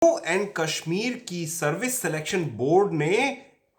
Jammu and Kashmir की service selection board ने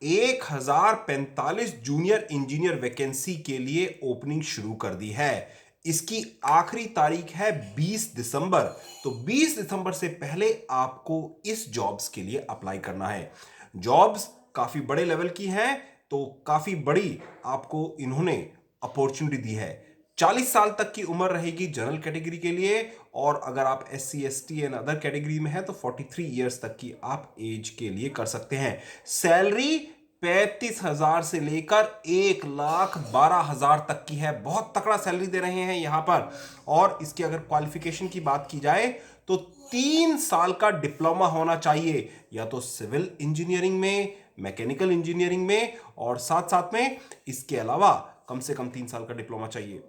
1045 junior engineer vacancy के लिए ओपनिंग शुरू कर दी है। इसकी आखिरी तारीख है 20 दिसंबर। तो 20 दिसंबर से पहले आपको इस जॉब्स के लिए अप्लाई करना है। जॉब्स काफी बड़े लेवल की हैं, तो काफी बड़ी आपको इन्होंने अपॉर्चुनिटी दी है। 40 साल तक की उम्र रहेगी जनरल कैटेगरी के लिए, और अगर आप SC ST and other category में है तो 43 इयर्स तक की आप एज के लिए कर सकते हैं। सैलरी 35,000 से लेकर 1,12,000 तक की है। बहुत तकड़ा सैलरी दे रहे हैं यहां पर। और इसकी अगर क्वालिफिकेशन की बात की जाए तो 3 साल का डिप्लोमा होना चाहिए, या तो सिविल इंजीनियरिंग में, मैकेनिकल इंजीनियरिंग में, और साथ साथ में इसके अलावा कम से कम 3 साल का डिप्लोमा चाहिए।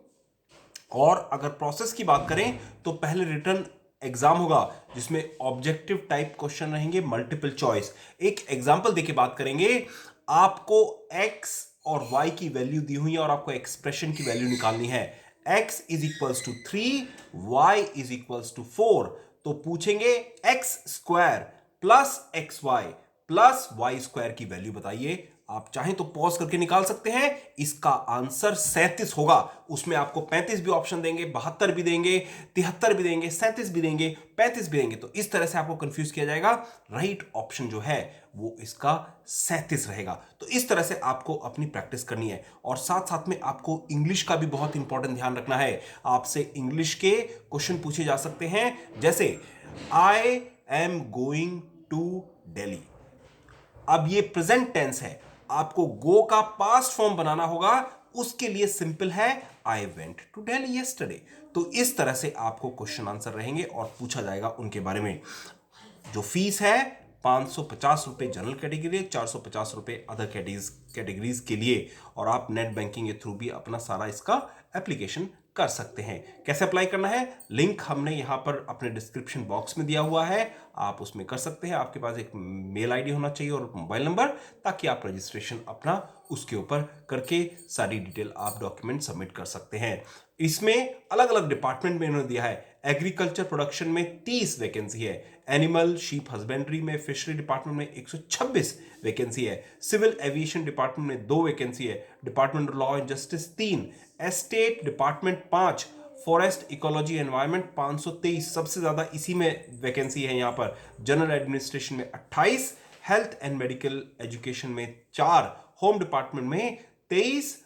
और अगर प्रोसेस की बात करें तो पहले रिटर्न एग्जाम होगा, जिसमें ऑब्जेक्टिव टाइप क्वेश्चन रहेंगे, मल्टीपल चॉइस। एक एग्जांपल देके बात करेंगे। आपको x और y की वैल्यू दी हुई है और आपको एक्सप्रेशन की वैल्यू निकालनी है। x is equals to 3, y is equals to 4। तो पूछेंगे x square plus XY plus y square की वैल्यू बताइए। आप चाहें तो पॉज करके निकाल सकते हैं। इसका आंसर 37 होगा। उसमें आपको 35 भी ऑप्शन देंगे, 72 भी देंगे, 73 भी देंगे, 37 भी देंगे, 35 भी देंगे। तो इस तरह से आपको कंफ्यूज किया जाएगा। राइट ऑप्शन जो है वो इसका 37 रहेगा। तो इस तरह से आपको अपनी प्रैक्टिस करनी है। और साथ साथ में आपको इंग्लिश का भी बहुत इंपॉर्टेंट ध्यान रखना है। आपसे इंग्लिश के क्वेश्चन पूछे जा सकते हैं, जैसे I am going to Delhi. अब ये प्रेजेंट टेंस है, आपको गो का पास्ट फॉर्म बनाना होगा। उसके लिए सिंपल है, I went to Delhi yesterday. तो इस तरह से आपको क्वेश्चन आंसर रहेंगे और पूछा जाएगा उनके बारे में। जो फीस है 550 रुपए जनरल कैटेगरी, 450 रुपए अदर कैटेगरीज के लिए। और आप नेट बैंकिंग के थ्रू भी अपना सारा इसका एप्लीकेशन कर सकते हैं। कैसे अप्लाई करना है, लिंक हमने यहां पर अपने डिस्क्रिप्शन बॉक्स में दिया हुआ है, आप उसमें कर सकते हैं। आपके पास एक मेल आईडी होना चाहिए और मोबाइल नंबर, ताकि आप रजिस्ट्रेशन अपना उसके ऊपर करके सारी डिटेल आप डॉक्यूमेंट सबमिट कर सकते हैं। इसमें अलग अलग डिपार्टमेंट में इन्होंने दिया है। एग्रीकल्चर प्रोडक्शन में 30 वैकेंसी है, एनिमल शीप हस्बेंड्री में, फिशरी डिपार्टमेंट में 126 वैकेंसी है, सिविल एविएशन डिपार्टमेंट में 2 वैकेंसी है, department of law and justice 3, estate department 5, forest ecology environment 523, सबसे ज्यादा इसी में वैकेंसी है यहां पर। जनरल एडमिनिस्ट्रेशन में 28, हेल्थ एंड मेडिकल एजुकेशन में 4, होम डिपार्टमेंट में 23,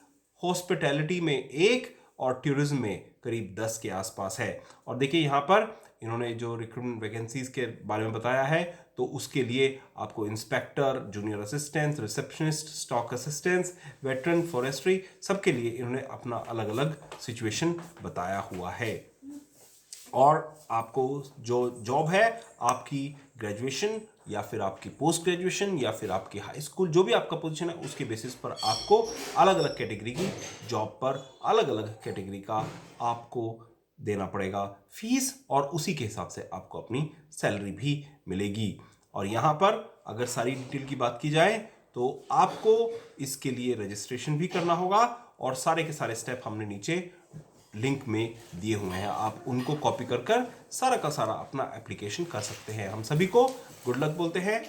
हॉस्पिटैलिटी में 1, और टूरिज्म में करीब 10 के आसपास है। और देखिए यहां पर इन्होंने जो रिक्रूटमेंट वैकेंसीज के बारे में बताया है, तो उसके लिए आपको inspector, junior assistant, receptionist, stock assistants, veteran, forestry, सबके लिए इन्होंने अपना अलग अलग सिचुएशन बताया हुआ है। और आपको जो जॉब है, आपकी ग्रेजुएशन या फिर आपकी पोस्ट ग्रेजुएशन या फिर आपकी हाई स्कूल, जो भी आपका पोजीशन है, उसके बेसिस पर आपको अलग अलग कैटेगरी की जॉब पर अलग अलग कैटेगरी का आपको देना पड़ेगा फीस, और उसी के हिसाब से आपको अपनी सैलरी भी मिलेगी। और यहाँ पर अगर सारी डिटेल की बात की जाए तो आपको इसके लिए रजिस्ट्रेशन भी करना होगा, और सारे के सारे स्टेप हमने नीचे लिंक में दिए हुए हैं। आप उनको कॉपी कर कर सारा का सारा अपना एप्लीकेशन कर सकते हैं। हम सभी को गुड लक बोलते हैं।